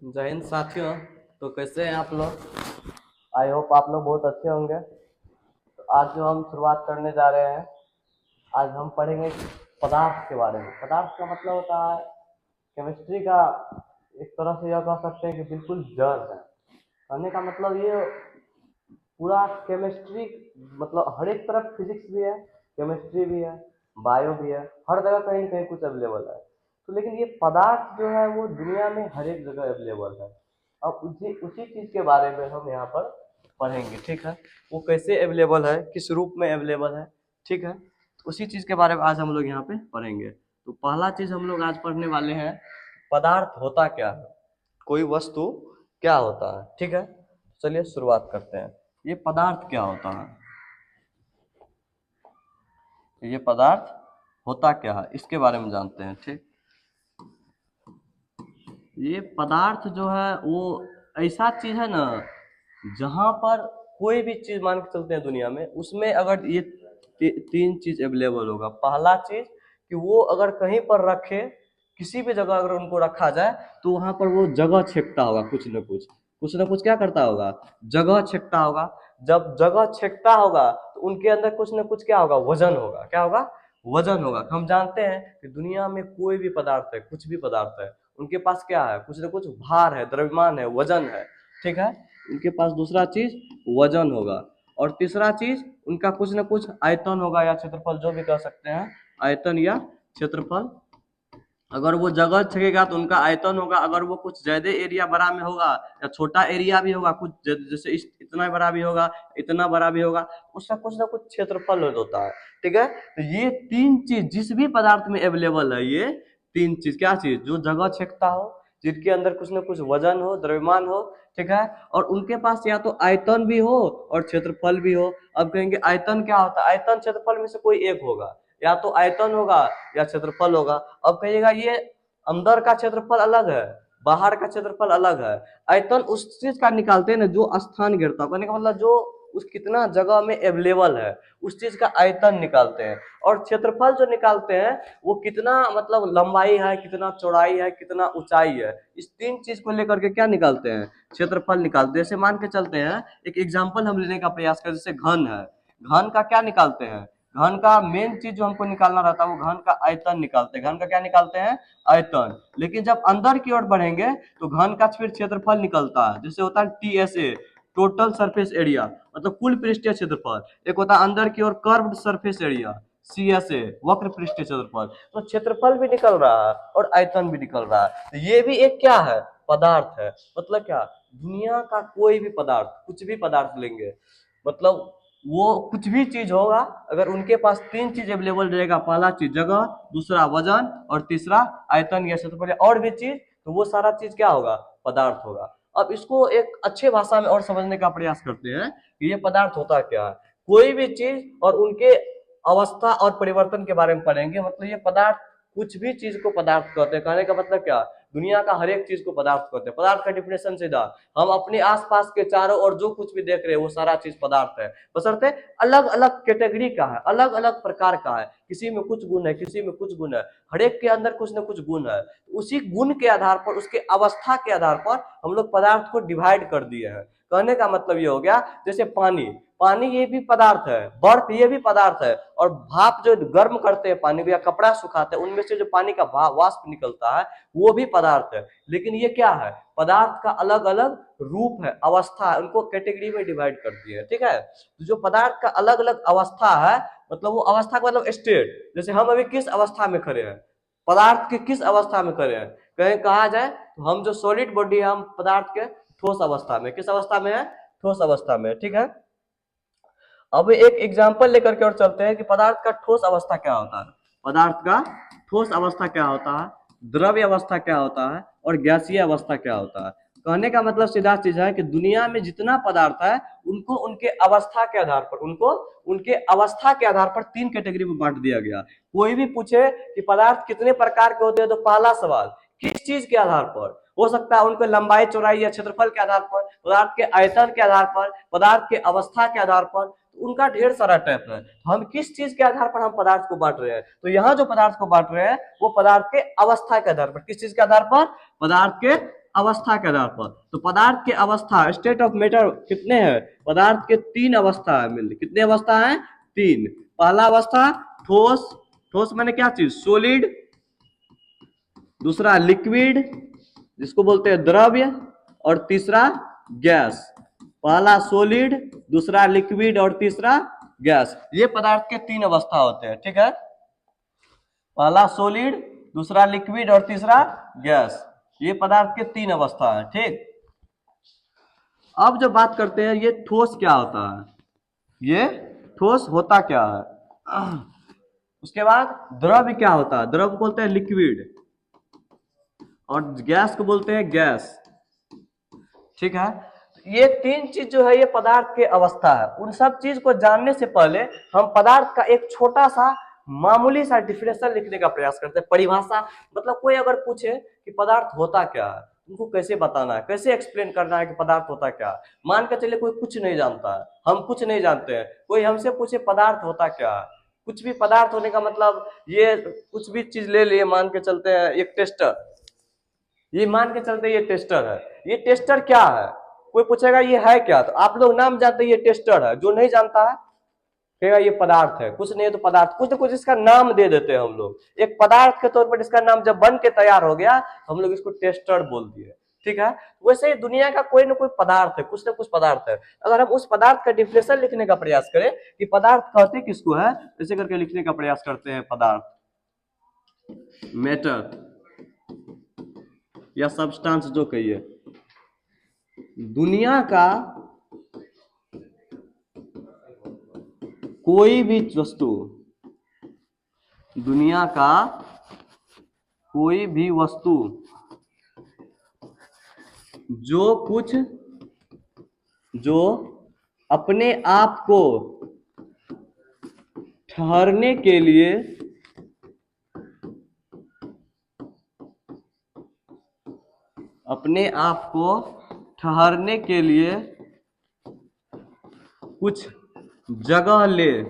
जय हिंद साथियों। तो कैसे हैं आप लोग? आई होप आप लोग बहुत अच्छे होंगे। तो आज जो हम शुरुआत करने जा रहे हैं, आज हम पढ़ेंगे पदार्थ के बारे में। पदार्थ का मतलब होता है केमिस्ट्री का, एक तरह से यह कह सकते हैं कि बिल्कुल जड़ है। कहने का मतलब ये पूरा केमिस्ट्री, मतलब हर एक तरफ फिजिक्स भी है, केमिस्ट्री भी है, बायो भी है, हर जगह कहीं न कहीं कुछ अवेलेबल है। तो लेकिन ये पदार्थ जो है वो दुनिया में हर एक जगह अवेलेबल है। अब उसी उसी चीज़ के बारे में हम यहाँ पर पढ़ेंगे, ठीक है? वो कैसे अवेलेबल है, किस रूप में अवेलेबल है, ठीक है? तो उसी चीज़ के बारे में आज हम लोग यहाँ पे पढ़ेंगे। तो पहला चीज़ हम लोग आज पढ़ने वाले हैं, पदार्थ होता क्या है, कोई वस्तु क्या होता है, ठीक है? चलिए शुरुआत करते हैं। ये पदार्थ क्या होता है? ये पदार्थ होता क्या है, इसके बारे में जानते हैं, ठीक? ये पदार्थ जो है वो ऐसा चीज है ना, जहां पर कोई भी चीज मान के चलते हैं दुनिया में, उसमें अगर ये तीन चीज अवेलेबल होगा। पहला चीज कि वो अगर कहीं पर रखे, किसी भी जगह अगर उनको रखा जाए तो वहां पर वो जगह छेकता होगा, कुछ न कुछ क्या करता होगा, जगह छेकता होगा। जब जगह छेकता होगा तो उनके अंदर कुछ न कुछ क्या होगा, वजन होगा। क्या होगा? वजन होगा। हम जानते हैं कि दुनिया में कोई भी पदार्थ है, कुछ भी पदार्थ है, उनके पास क्या है, कुछ न कुछ भार है, द्रव्यमान है, वजन है, ठीक है? उनके पास दूसरा चीज वजन होगा। और तीसरा चीज उनका कुछ न कुछ आयतन होगा या क्षेत्रफल, जो भी कह सकते हैं, आयतन या क्षेत्रफल। अगर वो जगह छेकेगा तो उनका आयतन होगा, अगर वो कुछ ज्यादा एरिया बड़ा में होगा या छोटा एरिया भी होगा, कुछ जैसे इतना बड़ा भी होगा, इतना बड़ा भी होगा, उसका कुछ ना कुछ क्षेत्रफल होता है, ठीक है? तो ये तीन चीज जिस भी पदार्थ में अवेलेबल है, ये तीन चीज, क्या चीज, जो जगह छेकता हो, जिनके अंदर कुछ ना कुछ वजन हो, द्रव्यमान हो, ठीक है, और उनके पास या तो आयतन भी हो और क्षेत्रफल भी हो। अब कहेंगे आयतन क्या होता है? आयतन क्षेत्रफल में से कोई एक होगा, या तो आयतन होगा या क्षेत्रफल होगा। अब कहिएगा ये अंदर का क्षेत्रफल अलग है, बाहर का क्षेत्रफल अलग है। आयतन उस चीज का निकालते हैं ना जो स्थान घेरता है, कहने का मतलब जो उस कितना जगह में अवेलेबल है, उस चीज का आयतन निकालते हैं। और क्षेत्रफल जो निकालते हैं वो कितना, मतलब लंबाई है, कितना चौड़ाई है, कितना ऊंचाई है, इस तीन चीज को लेकर के क्या निकालते हैं, क्षेत्रफल निकालते हैं। जैसे मान के चलते हैं, एक एग्जाम्पल हम लेने का प्रयास करें, जैसे घन है, घन का क्या निकालते हैं, घन का मेन चीज जो हमको निकालना रहता है वो घन का आयतन निकालते हैं। घन का क्या निकालते हैं? आयतन। लेकिन जब अंदर की ओर बढ़ेंगे तो घन का फिर क्षेत्रफल निकलता है, जैसे होता है टीएसए, टोटल सरफेस एरिया, मतलब कुल पृष्ठीय क्षेत्रफल। एक होता है अंदर की ओर कर्व्ड सरफेस एरिया, सीएसए, वक्र पृष्ठीय क्षेत्रफल। तो क्षेत्रफल भी निकल रहा है और आयतन भी निकल रहा है। तो ये भी एक क्या है, पदार्थ है। मतलब क्या, दुनिया का कोई भी पदार्थ, कुछ भी पदार्थ लेंगे, मतलब वो कुछ भी चीज होगा, अगर उनके पास तीन चीज अवेलेबल रहेगा, पहला चीज जगह, दूसरा वजन, और तीसरा आयतन या क्षेत्रफल और भी चीज, तो वो सारा चीज क्या होगा, पदार्थ होगा। अब इसको एक अच्छे भाषा में और समझने का प्रयास करते हैं कि ये पदार्थ होता क्या है। कोई भी चीज और उनके अवस्था और परिवर्तन के बारे में पढ़ेंगे। मतलब ये पदार्थ, कुछ भी चीज को पदार्थ कहते हैं। कहने का मतलब क्या, दुनिया का हर एक चीज को पदार्थ कहते हैं। पदार्थ का डिफिनेशन सीधा, हम अपने आसपास के चारों ओर जो कुछ भी देख रहे हैं वो सारा चीज पदार्थ है, बशर्ते अलग अलग कैटेगरी का है, अलग अलग प्रकार का है। किसी में कुछ गुण है, किसी में कुछ गुण है, हर एक के अंदर कुछ ना कुछ गुण है। उसी गुण के आधार पर, उसके अवस्था के आधार पर हम लोग पदार्थ को डिवाइड कर दिए हैं। कहने का मतलब ये हो गया, जैसे पानी, पानी ये भी पदार्थ है, बर्फ ये भी पदार्थ है, और भाप जो गर्म करते हैं पानी को या कपड़ा सुखाते हैं, उनमें से जो पानी का वाष्प निकलता है वो भी पदार्थ है। लेकिन ये क्या है, पदार्थ का अलग अलग रूप है, अवस्था है, उनको कैटेगरी में डिवाइड कर दिए, ठीक है? तो जो पदार्थ का अलग अलग अवस्था है, मतलब वो अवस्था का मतलब स्टेट, जैसे हम अभी किस अवस्था में खड़े हैं, पदार्थ के किस अवस्था में खड़े हैं। कहीं कहा जाए तो हम जो सॉलिड बॉडी है, हम पदार्थ के ठोस अवस्था में, किस अवस्था में है, ठोस अवस्था में, ठीक है? अब एक एग्जाम्पल लेकर के और चलते हैं कि पदार्थ का ठोस अवस्था क्या होता है। पदार्थ का ठोस अवस्था क्या होता है, द्रव्य अवस्था क्या होता है, और गैसीय अवस्था क्या होता है। कहने का मतलब सीधा चीज है कि दुनिया में जितना पदार्थ है उनको उनके अवस्था के आधार पर, उनको उनके अवस्था के आधार पर तीन कैटेगरी में बांट दिया गया। कोई भी पूछे कि पदार्थ कितने प्रकार के होते हैं, तो पहला सवाल किस चीज के आधार पर हो सकता है, उनको लंबाई, चौड़ाई या क्षेत्रफल के आधार पर, पदार्थ के आयतन के आधार पर, पदार्थ के अवस्था के आधार पर, तो उनका ढेर सारा टाइप है। हम किस चीज के आधार पर हम पदार्थ को बांट रहे हैं, तो यहाँ जो पदार्थ को बांट रहे हैं वो पदार्थ के अवस्था के आधार पर, किस चीज के आधार पर, पदार्थ के अवस्था के आधार पर। तो पदार्थ के अवस्था, स्टेट ऑफ मैटर कितने हैं? पदार्थ के 3 अवस्था है। मिल कितने अवस्था है? 3। पहला अवस्था ठोस, ठोस माने क्या चीज? सॉलिड। दूसरा लिक्विड जिसको बोलते हैं द्रव्य, और तीसरा गैस। पहला सॉलिड, दूसरा लिक्विड और तीसरा गैस। ये पदार्थ के 3 अवस्था होते हैं, ठीक है। पहला सॉलिड, दूसरा लिक्विड और तीसरा गैस। ये पदार्थ के 3 अवस्था है, ठीक। अब जब बात करते हैं ये ठोस क्या होता है, ये ठोस होता क्या है। उसके बाद द्रव्य क्या होता है? द्रव्य को बोलते हैं लिक्विड, और गैस को बोलते हैं गैस, ठीक है। ये 3 चीज जो है ये पदार्थ के अवस्था है। उन सब चीज को जानने से पहले हम पदार्थ का एक छोटा सा मामूली सा डिफिनेशन लिखने का प्रयास करते हैं, परिभाषा। मतलब कोई अगर पूछे कि पदार्थ होता क्या है, उनको कैसे बताना है, कैसे एक्सप्लेन करना है कि पदार्थ होता क्या है। मान के चलिए कोई कुछ नहीं जानता है, हम कुछ नहीं जानते हैं, कोई हमसे पूछे पदार्थ होता क्या है, कुछ भी पदार्थ होने का मतलब ये कुछ भी चीज ले लिए, मान के चलते हैं एक टेस्टर, ये मान के चलते ये टेस्टर है। ये टेस्टर क्या है? कोई पूछेगा ये है क्या, तो आप लोग नाम जानते हैं ये टेस्टर है। जो नहीं जानता है कहेगा ये पदार्थ है। कुछ नहीं है तो पदार्थ, कुछ ना कुछ इसका नाम दे देते हैं हम लोग। एक पदार्थ के तौर पर इसका नाम जब बन के तैयार हो गया, हम लोग इसको टेस्टर बोल दिए, ठीक है। वैसे ही दुनिया का कोई ना कोई पदार्थ है, कुछ ना कुछ पदार्थ है। अगर हम उस पदार्थ का डिफिनेशन लिखने का प्रयास करें कि पदार्थ कहते किसको है, ऐसे करके लिखने का प्रयास करते हैं। पदार्थ, मैटर या सब्सटेंस जो कहिए, दुनिया का कोई भी वस्तु, दुनिया का कोई भी वस्तु जो अपने आप को ठहरने के लिए कुछ जगह ले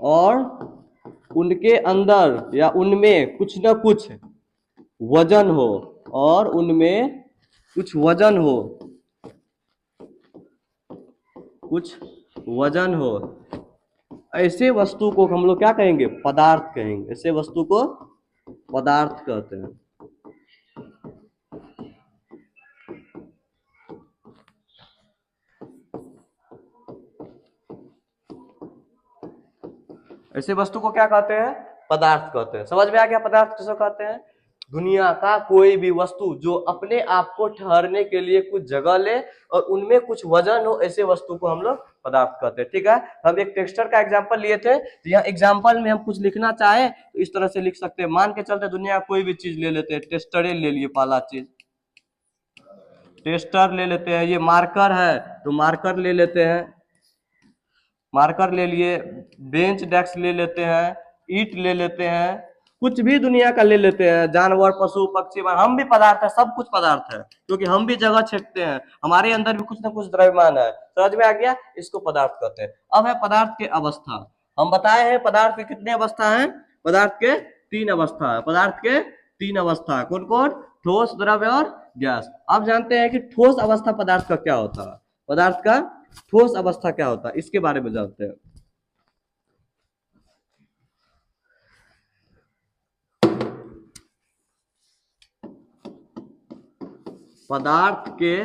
और उनके अंदर या उनमें कुछ न कुछ वजन हो, और उनमें कुछ वजन हो, ऐसे वस्तु को हम लोग क्या कहेंगे? पदार्थ कहेंगे। ऐसे वस्तु को पदार्थ कहते हैं। ऐसे वस्तु को क्या कहते हैं? पदार्थ कहते हैं। समझ में आ गया पदार्थ किसको कहते हैं? दुनिया का कोई भी वस्तु जो अपने आप को ठहरने के लिए कुछ जगह ले और उनमें कुछ वजन हो, ऐसे वस्तु को हम लोग पदार्थ कहते हैं, ठीक है। हम एक टेक्सचर का एग्जांपल लिए थे, तो यहाँ एग्जांपल में हम कुछ लिखना चाहे तो इस तरह से लिख सकते हैं। मान के चलते दुनिया कोई भी चीज ले लेते हैं, टेस्टरे ले लिए, पहला चीज टेस्टर ले लेते हैं। ये मार्कर है तो मार्कर ले लेते हैं, मार्कर ले लिए। बेंच डेस्क ले लेते हैं, ईट ले लेते हैं, कुछ भी दुनिया का ले लेते हैं, जानवर, पशु, पक्षी, हम भी पदार्थ है, सब कुछ पदार्थ है, क्योंकि हम भी जगह छेकते हैं, हमारे अंदर भी कुछ ना कुछ द्रव्यमान है। समझ में आ गया? इसको पदार्थ कहते हैं। अब है पदार्थ के अवस्था। हम बताए हैं पदार्थ के कितने अवस्था है? पदार्थ के 3 अवस्था है। पदार्थ के 3 अवस्था है, कौन कौन? ठोस, द्रव्य और गैस। अब जानते हैं कि ठोस अवस्था पदार्थ का क्या होता है। पदार्थ का ठोस अवस्था क्या होता है, इसके बारे में जानते हैं। पदार्थ के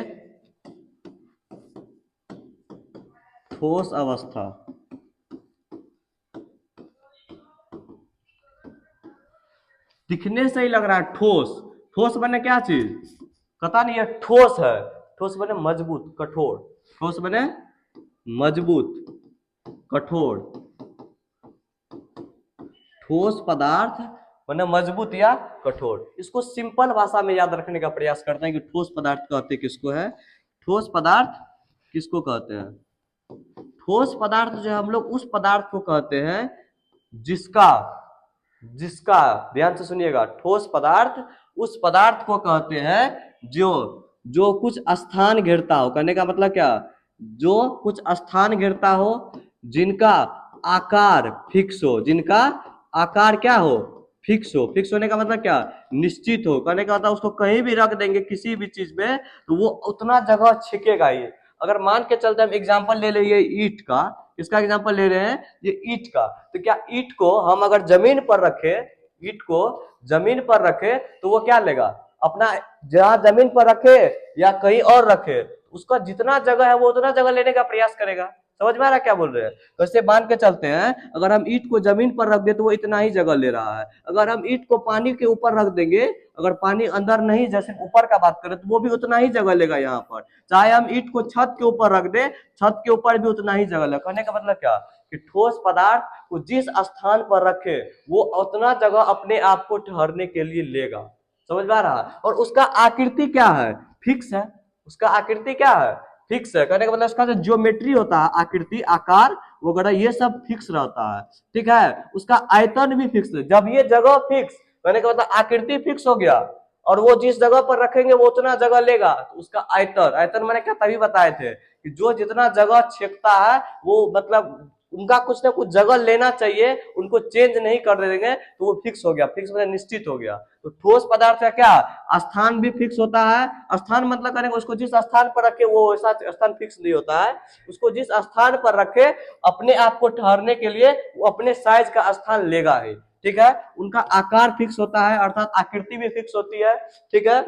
ठोस अवस्था, दिखने से ही लग रहा है ठोस। ठोस बने क्या चीज? पता नहीं है, ठोस है। ठोस बने मजबूत, कठोर। ठोस बने मजबूत, कठोर। ठोस पदार्थ बने मजबूत या कठोर। इसको सिंपल भाषा में याद रखने का प्रयास करते हैं कि ठोस पदार्थ कहते किसको है, ठोस पदार्थ किसको कहते हैं। ठोस पदार्थ जो है हम लोग उस पदार्थ को कहते हैं जिसका जिसका ध्यान से सुनिएगा, ठोस पदार्थ उस पदार्थ को कहते हैं जो कुछ स्थान घेरता हो। कहने का मतलब क्या? जो कुछ स्थान घेरता हो, जिनका आकार फिक्स हो, जिनका आकार क्या हो? फिक्स हो। फिक्स होने का मतलब क्या, निश्चित हो। कहने का मतलब उसको कहीं भी रख देंगे किसी भी चीज में तो वो उतना जगह छेकेगा ये। अगर मान के चलते हम एग्जांपल ले लिए ईंट का, इसका एग्जांपल ले रहे हैं ये ईंट का, तो क्या ईंट को हम अगर जमीन पर रखे, ईंट को जमीन पर रखे तो वो क्या लेगा अपना, जहां जमीन पर रखे या कहीं और रखे उसका जितना जगह है वो उतना जगह लेने का प्रयास करेगा। समझ में आ रहा है क्या बोल रहे हैं। वैसे मान के चलते हैं अगर हम ईंट को जमीन पर रख दे तो वो इतना ही जगह ले रहा है। अगर हम ईंट को पानी के ऊपर रख देंगे, अगर पानी अंदर नहीं जैसे ऊपर का बात करें तो वो भी उतना ही जगह लेगा यहाँ पर। चाहे हम ईंट को छत के ऊपर रख दे, छत के ऊपर भी उतना ही जगह लेगा। कहने का मतलब क्या कि ठोस पदार्थ को जिस स्थान पर रखे वो उतना जगह अपने आप को ठहरने के लिए लेगा। समझ में आ रहा है। और उसका आकृति क्या है, फिक्स है। उसका आकृति क्या है, फिक्स है। कहने का मतलब उसका जो ज्योमेट्री होता है, आकृति आकार वगैरह ये सब फिक्स रहता है। ठीक है, उसका आयतन भी फिक्स है। जब ये जगह फिक्स, कहने का मतलब आकृति फिक्स हो गया और वो जिस जगह पर रखेंगे वो उतना जगह लेगा, तो उसका आयतन, आयतन मैंने क्या तभी बताए थे कि जो जितना जगह छेकता है वो मतलब उनका कुछ ना कुछ जगह लेना चाहिए, उनको चेंज नहीं कर देंगे तो वो फिक्स हो गया। फिक्स मतलब निश्चित हो गया। तो ठोस पदार्थ का क्या, स्थान भी फिक्स होता है। स्थान मतलब करेंगे उसको जिस स्थान पर रखे वो वैसा स्थान फिक्स नहीं होता है। उसको जिस स्थान पर रखे अपने आप को ठहरने के लिए वो अपने साइज का स्थान लेगा ही। ठीक है, उनका आकार फिक्स होता है अर्थात आकृति भी फिक्स होती है। ठीक है,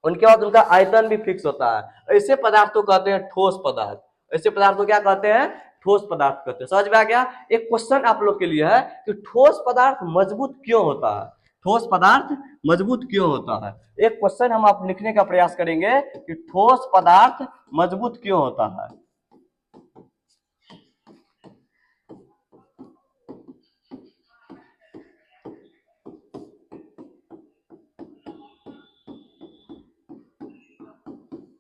उनके बाद उनका आयतन भी फिक्स होता है। ऐसे पदार्थ को कहते हैं ठोस पदार्थ। ऐसे पदार्थ को क्या कहते हैं, ठोस पदार्थ कहते हैं। समझ में आ गया। एक क्वेश्चन आप लोग के लिए है कि ठोस पदार्थ मजबूत क्यों होता है, ठोस पदार्थ मजबूत क्यों होता है। एक क्वेश्चन हम आप लिखने का प्रयास करेंगे कि ठोस पदार्थ मजबूत क्यों होता है।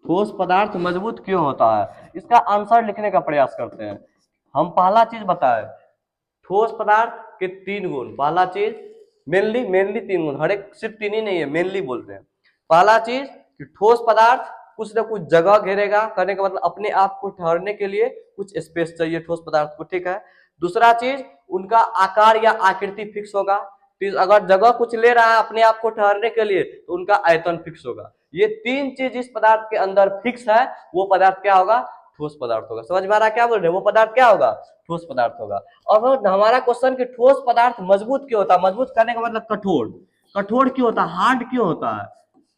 ठोस पदार्थ मजबूत क्यों होता है, इसका आंसर लिखने का प्रयास करते हैं। हम पहला चीज बताए ठोस पदार्थ के तीन गुण। पहला चीज मेनली मेनली तीन गुण, हर एक सिर्फ तीन ही नहीं है, मेनली बोलते हैं। पहला चीज कि ठोस पदार्थ कुछ ना कुछ जगह घेरेगा, करने का मतलब अपने आप को ठहरने के लिए कुछ स्पेस चाहिए ठोस पदार्थ को। ठीक है, दूसरा चीज उनका आकार या आकृति फिक्स होगा। तो अगर जगह कुछ ले रहा है अपने आप को ठहरने के लिए तो उनका आयतन फिक्स होगा। ये तीन चीज इस पदार्थ के अंदर फिक्स है वो पदार्थ क्या होगा, ठोस पदार्थ होगा। समझ में आ रहा क्या बोल रहे हैं, वो पदार्थ क्या होगा, ठोस पदार्थ होगा। और हमारा क्वेश्चन कि ठोस पदार्थ मजबूत क्यों होता है, मजबूत करने का मतलब कठोर, कठोर क्यों होता है, हार्ड क्यों होता है।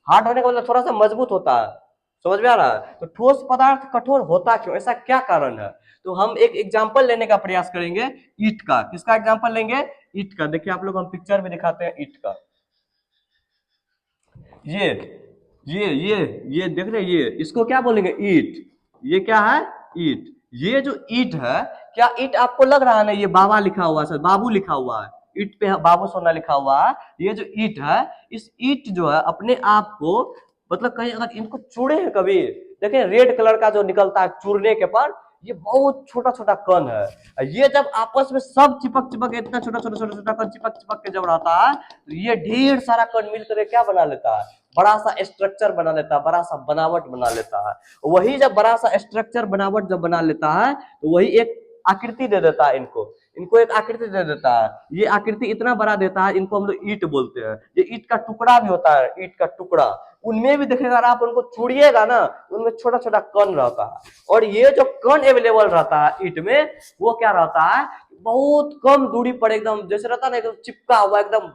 हार्ड होने का मतलब थोड़ा सा मजबूत होता है। समझ में आ रहा है। तो ठोस पदार्थ कठोर होता क्यों, ऐसा क्या कारण है। तो हम एक एग्जाम्पल लेने का प्रयास करेंगे ईंट का। किसका एग्जाम्पल लेंगे, ईंट का। देखिए आप लोग हम पिक्चर में दिखाते हैं ईंट का। ये ये देख रहे हैं, ये इसको क्या बोलेंगे, ईंट। ये क्या है, ईंट। ये जो ईंट है, क्या ईंट आपको लग रहा है ना ये बाबा लिखा हुआ है, बाबू लिखा हुआ है, ईंट पे बाबू सोना लिखा हुआ है। ये जो ईंट है, इस ईंट जो है अपने आप को मतलब कहीं अगर इनको चूड़े हैं कभी, देखें रेड कलर का जो निकलता है चूरने के पर, ये बहुत छोटा छोटा कण है। ये जब आपस में सब चिपक चिपक इतना छोटा छोटा छोटा छोटा कण चिपक चिपक के जब रहता है तो ये ढेर सारा कण मिलकर क्या बना लेता है, बड़ा सा स्ट्रक्चर बना लेता है, बड़ा सा बनावट बना लेता है। वही जब बड़ा सा स्ट्रक्चर बनावट जब बना लेता है तो वही एक आकृति दे देता है इनको, इनको एक आकृति दे देता है। ये आकृति इतना बड़ा देता है, इनको हम लोग ईंट बोलते हैं। ये ईंट का टुकड़ा भी होता है, ईंट का टुकड़ा, उनमें भी देखेगा आप उनको छुड़िएगा ना तो उनमें छोटा छोटा कण रहता है। और ये जो कण अवेलेबल रहता है ईंट में, वो क्या रहता है, बहुत कम दूरी पर एकदम जैसे रहता है ना एकदम चिपका हुआ, एकदम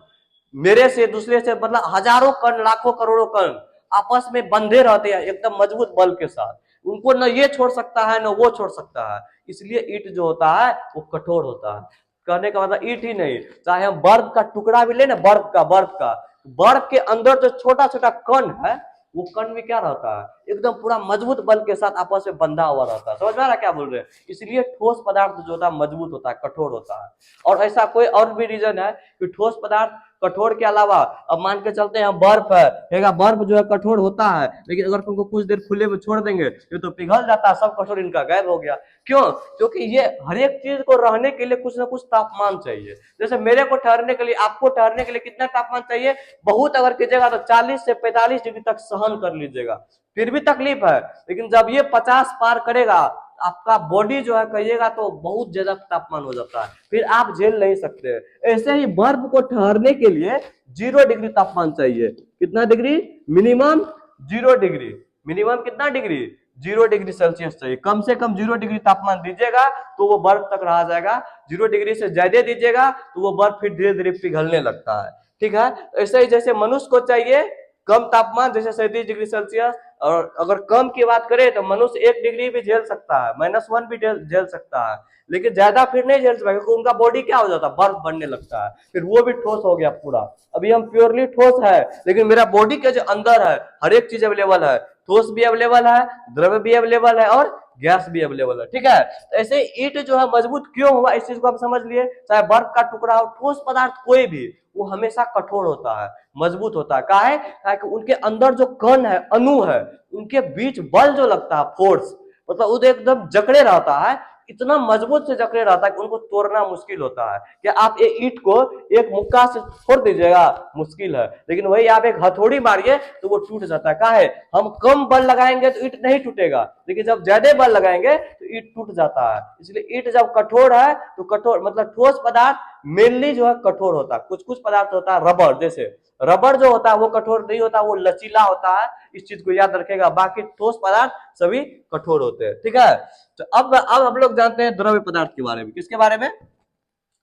मेरे से दूसरे से मतलब हजारों कण लाखों करोड़ों कण आपस में बंधे रहते हैं एकदम मजबूत बल के साथ। उनको न ये छोड़ सकता है न वो छोड़ सकता है। इसलिए ईंट जो होता है वो कठोर होता है। कहने का मतलब ईंट ही नहीं, चाहे हम बर्फ का टुकड़ा भी ले ना, बर्फ के अंदर जो छोटा छोटा कण है वो कण में क्या रहता है, एकदम पूरा मजबूत बल के साथ आपस में बंधा हुआ रहता है। समझ में आ रहा क्या बोल रहे हैं। इसलिए ठोस पदार्थ जो होता है मजबूत होता है, कठोर होता है। और ऐसा कोई और भी रीजन है कि ठोस पदार्थ कठोर के अलावा, अब मान के चलते हैं बर्फ है, बर्फ जो है कठोर होता है, लेकिन अगर तुमको कुछ देर खुले में छोड़ देंगे ये तो पिघल जाता है, सब कठोर इनका गायब हो गया। क्यों, क्योंकि ये हर एक चीज को रहने के लिए कुछ ना कुछ तापमान चाहिए। जैसे मेरे को ठहरने के लिए, आपको ठहरने के लिए कितना तापमान चाहिए, बहुत अगर कीजिएगा तो 40 से 45 डिग्री तक सहन कर लीजिएगा, फिर भी तकलीफ है। लेकिन जब ये 50 पार करेगा आपका बॉडी जो है कहिएगा तो बहुत ज्यादा तापमान हो जाता है, फिर आप झेल नहीं सकते। ऐसे ही बर्फ को ठहरने के लिए 0 डिग्री तापमान चाहिए। कितना डिग्री? Minimum 0 degree. मिनिमम कितना डिग्री? 0 डिग्री सेल्सियस चाहिए। कम से कम 0 डिग्री तापमान दीजिएगा तो वो बर्फ तक रहा जाएगा। 0 डिग्री से ज्यादा दीजिएगा तो वो बर्फ फिर धीरे धीरे पिघलने लगता है। ठीक है, तो ऐसे ही जैसे मनुष्य को चाहिए कम तापमान, जैसे 37 डिग्री सेल्सियस, और अगर कम की बात करें तो मनुष्य 1 डिग्री भी झेल सकता है, -1 भी झेल सकता है, लेकिन ज्यादा फिर नहीं झेल सकता क्योंकि उनका बॉडी क्या हो जाता है, बर्फ बनने लगता है, फिर वो भी ठोस हो गया पूरा। अभी हम प्योरली ठोस है, लेकिन मेरा बॉडी के जो अंदर है हर एक चीज अवेलेबल है, ठोस भी अवेलेबल है, द्रव्य भी अवेलेबल है और गैस भी अवेलेबल है। ठीक है, तो ऐसे ईंट जो है मजबूत क्यों हुआ इस चीज को हम समझ लिए। चाहे बर्फ का टुकड़ा हो, ठोस पदार्थ कोई भी, वो हमेशा कठोर होता है, मजबूत होता है। काहे? कि उनके अंदर जो कण है, अणु है, उनके बीच बल जो लगता है, फोर्स, मतलब वो एकदम जकड़े रहता है, इतना मजबूत से जकड़े रहता है कि उनको तोड़ना मुश्किल होता है। कि आप एक ईंट को एक मुक्का से फोड़ दीजिएगा, मुश्किल है, लेकिन वही आप एक हथौड़ी मारिए तो वो टूट जाता है। काहे? हम कम बल लगाएंगे तो ईंट नहीं टूटेगा, लेकिन जब ज्यादा बल लगाएंगे तो ईंट टूट जाता है। इसलिए ईंट जब कठोर है तो कठोर मतलब ठोस पदार्थ मेनली जो है कठोर होता है। कुछ कुछ पदार्थ होता है रबर, जैसे रबर जो होता है वो कठोर नहीं होता, वो लचीला होता है, इस चीज को याद रखेगा। बाकी ठोस पदार्थ सभी कठोर होते हैं। ठीक है, तो अब हम लोग जानते हैं द्रव्य पदार्थ के बारे में। किसके बारे में?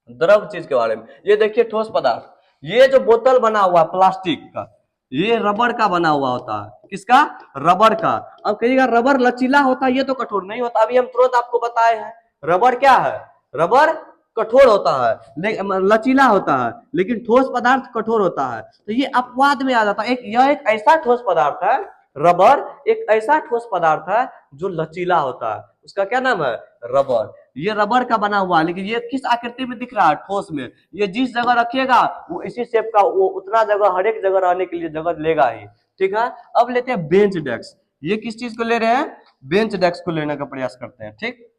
द्रव चीज के बारे में। ये देखिए ठोस पदार्थ, ये जो बोतल बना हुआ प्लास्टिक का, ये रबर का बना हुआ होता है। किसका? रबर का। अब कहिएगा रबर लचीला होता है, ये तो कठोर नहीं होता। अभी हम तुरंत आपको बताए हैं रबर क्या है, रबर कठोर होता है, लचीला होता है, लेकिन ठोस पदार्थ कठोर होता है। तो ये अपवाद में आ जाता है। यह एक ऐसा ठोस पदार्थ है, रबर एक ऐसा ठोस पदार्थ है जो लचीला होता है, उसका क्या नाम है? रबर। ये रबर का बना हुआ है, लेकिन ये किस आकृति में दिख रहा है? ठोस में। ये जिस जगह रखिएगा वो इसी शेप का, वो उतना जगह, हर एक जगह रहने के लिए जगह लेगा ही। ठीक है, अब लेते हैं बेंच डेस्क। ये किस चीज को ले रहे हैं? बेंच डेस्क को लेने का प्रयास करते हैं। ठीक,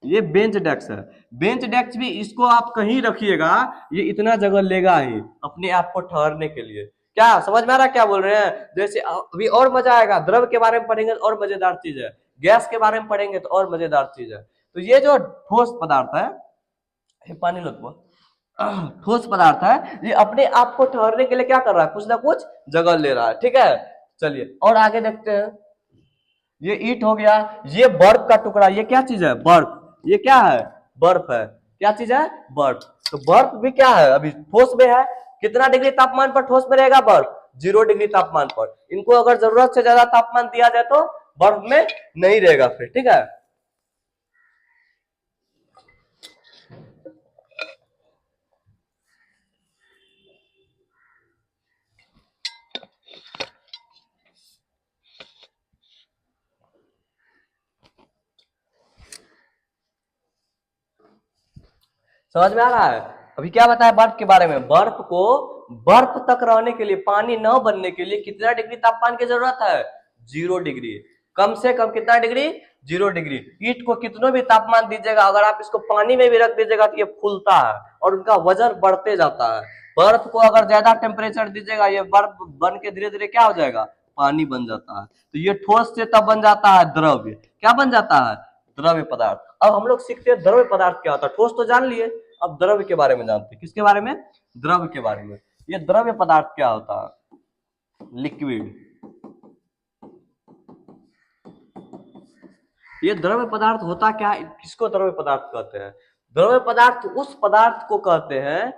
ये बेंच डेस्क है। बेंच डेस्क भी इसको आप कहीं रखिएगा, ये इतना जगह लेगा ही अपने आप को ठहरने के लिए। क्या समझ में आ रहा है क्या बोल रहे हैं? जैसे अभी और मजा आएगा, द्रव के बारे में पढ़ेंगे तो और मजेदार चीज है, गैस के बारे में पढ़ेंगे तो और मजेदार चीज है। तो ये जो ठोस पदार्थ है, ये पानी लो तो, ठोस पदार्थ है, ये अपने आप को ठहरने के लिए क्या कर रहा है? कुछ ना कुछ जगह ले रहा है। ठीक है, चलिए और आगे देखते हैं। ये ईंट हो गया, ये बर्फ का टुकड़ा, ये क्या चीज है? बर्फ। ये क्या है? बर्फ है। क्या चीज है? बर्फ। तो बर्फ भी क्या है? अभी ठोस में है। कितना डिग्री तापमान पर ठोस में रहेगा बर्फ? 0 डिग्री तापमान पर। इनको अगर जरूरत से ज्यादा तापमान दिया जाए तो बर्फ में नहीं रहेगा फिर। ठीक है, समझ में आ रहा है? अभी क्या बताया बर्फ के बारे में? बर्फ को बर्फ तक रहने के लिए, पानी न बनने के लिए कितना डिग्री तापमान की जरूरत है? 0 डिग्री। कम से कम कितना डिग्री? 0 डिग्री। ईंट को कितना भी तापमान दीजिएगा, अगर आप इसको पानी में भी रख दीजिएगा तो ये फूलता है और उनका वजन बढ़ते जाता है। बर्फ को अगर ज्यादा टेम्परेचर दीजिएगा, ये बर्फ बन के धीरे धीरे क्या हो जाएगा? पानी बन जाता है। तो ये ठोस से तब बन जाता है द्रव्य। क्या बन जाता है? द्रव्य पदार्थ। अब हम लोग सीखते हैं द्रव्य पदार्थ क्या होता है। ठोस तो जान लिए, अब द्रव्य के बारे में जानते हैं। किसके बारे में? द्रव्य के बारे में। ये द्रव्य पदार्थ क्या होता है? लिक्विड। ये द्रव्य पदार्थ होता क्या है? किसको द्रव्य पदार्थ कहते हैं? द्रव्य पदार्थ उस पदार्थ को कहते हैं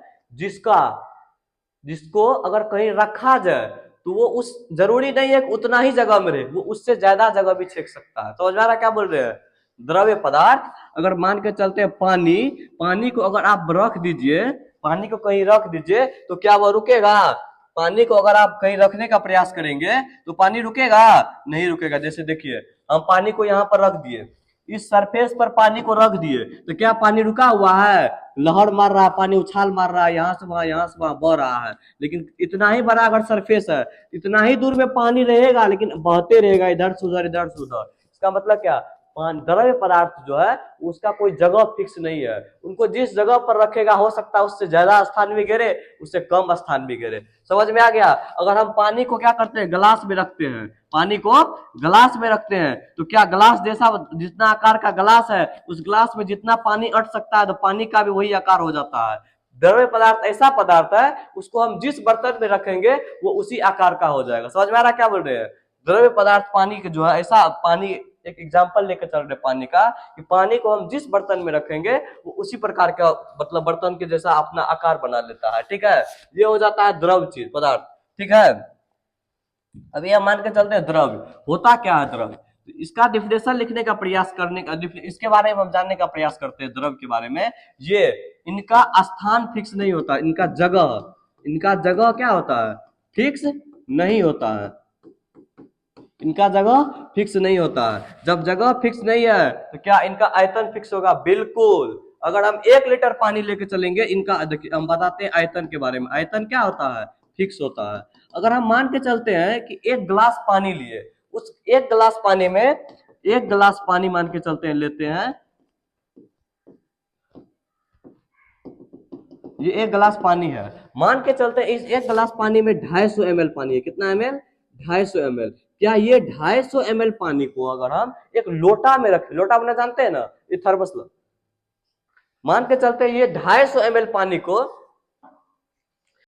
जिसको अगर कहीं रखा जाए तो वो उस जरूरी नहीं है कि उतना ही जगह में रहे, वो उससे ज्यादा जगह भी छेक सकता है। तो समझ क्या बोल रहे हैं? द्रव्य पदार्थ, अगर मान के चलते हैं पानी को अगर आप रख दीजिए, पानी को कहीं रख दीजिए तो क्या वो रुकेगा? पानी को अगर आप कहीं रखने का प्रयास करेंगे तो पानी रुकेगा? नहीं रुकेगा। जैसे देखिए हम पानी को यहाँ पर रख दिए, इस सरफेस पर पानी को रख दिए, तो क्या पानी रुका हुआ है? लहर मार रहा है, पानी उछाल मार रहा है, यहाँ से वहां बह रहा है। लेकिन इतना ही बड़ा अगर सरफेस है, इतना ही दूर में पानी रहेगा, लेकिन बहते रहेगा इधर से उधर, इधर से उधर। इसका मतलब क्या? द्रव्य पदार्थ जो है उसका कोई जगह फिक्स नहीं है, उनको जिस जगह पर रखेगा हो सकता है उससे ज्यादा स्थान भी घेरे, उससे कम स्थान भी घेरे। समझ में आ गया? अगर हम पानी को क्या करते हैं, गिलास में रखते हैं, पानी को गिलास में रखते हैं, तो क्या गिलास जैसा जितना आकार का गिलास है उस गिलास में जितना पानी अट सकता है तो पानी का भी वही आकार हो जाता है। द्रव्य पदार्थ ऐसा पदार्थ है उसको हम जिस बर्तन में रखेंगे वो उसी आकार का हो जाएगा। समझ में आ रहा क्या बोल रहे हैं? द्रव्य पदार्थ पानी के जो है ऐसा, पानी एक एग्जांपल लेकर चल रहे पानी का, कि पानी को हम जिस बर्तन में रखेंगे वो उसी प्रकार का मतलब बर्तन के जैसा अपना आकार बना लेता है। ठीक है, ये हो जाता है द्रव चीज पदार्थ। ठीक है, अभी हम मान के चलते हैं द्रव्य होता क्या है। द्रव्य, इसका डिफिनेशन लिखने का प्रयास करने का, इसके बारे में हम जानने का प्रयास करते हैं द्रव्य के बारे में। ये इनका स्थान फिक्स नहीं होता, इनका जगह क्या होता है, फिक्स नहीं होता है। इनका जगह फिक्स नहीं होता है। जब जगह फिक्स नहीं है तो क्या इनका आयतन फिक्स होगा? बिल्कुल। अगर हम 1 लीटर पानी लेके चलेंगे, इनका देखिए हम बताते हैं आयतन के बारे में। आयतन क्या होता है? फिक्स होता है। अगर हम मान के चलते हैं कि 1 गिलास पानी लिए, उस 1 गिलास पानी में 1 गिलास पानी मान के चलते हैं, लेते हैं, ये 1 गिलास पानी है, मान के चलते हैं इस 1 गिलास पानी में 250 ml पानी है। कितना ml? 250 ml। क्या ये 250 ml पानी को अगर हम एक लोटा में रखें, लोटा बना जानते हैं ना, ये थर्मस, मान के चलते हैं ये 250 ml पानी को